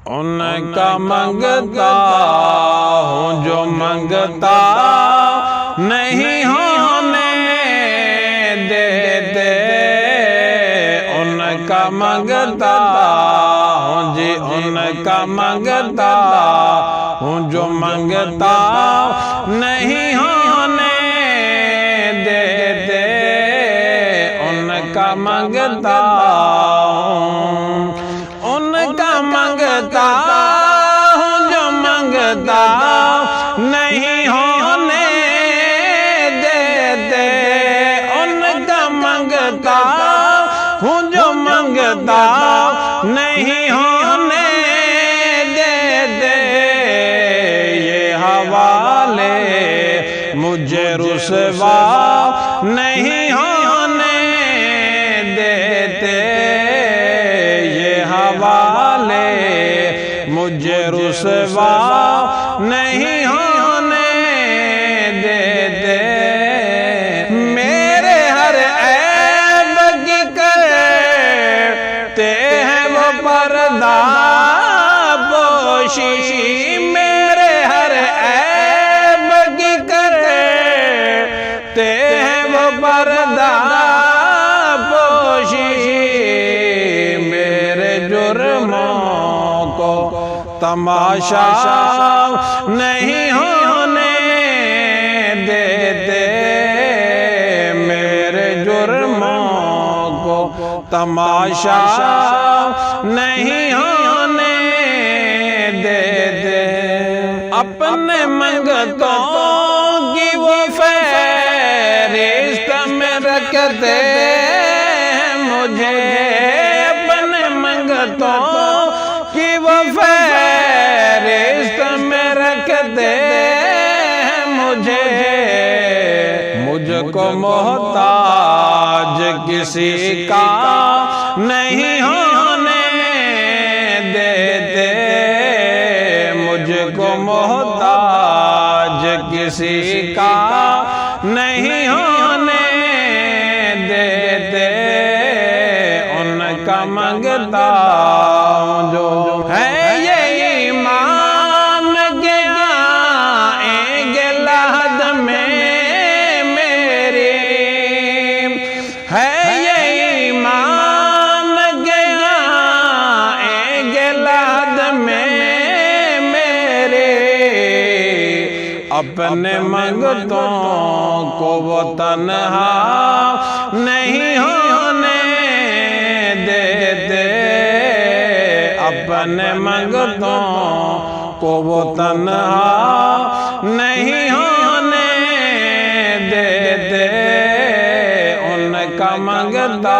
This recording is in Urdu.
ان کا منگتا ہوں جو منگتا نہیں ہونے دیتے، ان کا منگتا ہوں جی ان کا منگتا ہوں جو منگتا نہیں ہونے دیتے، ان کا منگتا ہوں، ان کا منگتا ہوں جو منگتا نہیں ہونے دیتے، ان کا منگتا ہوں جو منگتا نہیں ہونے دیتے، یہ حوالے مجھے رسوا نہیں ہونے دیتے، یہ حوالے مجھے رسوا نہیں ہونے دیتے، میرے ہر عیب کی کرتے ہیں وہ پردہ پوشی، میرے ہر عیب کی کرتے ہیں وہ پردہ پوشی، میرے جرموں کو تماشا نہیں ہونے دیتے، میرے جرموں کو تماشا نہیں ہونے دیتے، اپنے منگتوں کی وہ فہرست میں رکھتے ہیں مجھے، اپنے منگتوں کی وہ فہرست میں رکھتے ہیں مجھے، مجھ کو محتاج کسی کا نہیں ہونے دیتے، مجھ کو محتاج کسی کا نہیں ہونے دیتے، ان کا منگتا ہوں جو ہے یہ ایمان کے آئیں گے لحد میں میری، ہے یہ ایمان کے آئیں گے لحد میں میرے، اپنے منگتوں کو وہ تنہا نہیں ہونے دیتے، اپنے منگتوں کو وہ تنہا نہیں ہونے دیتے، ان کا منگتا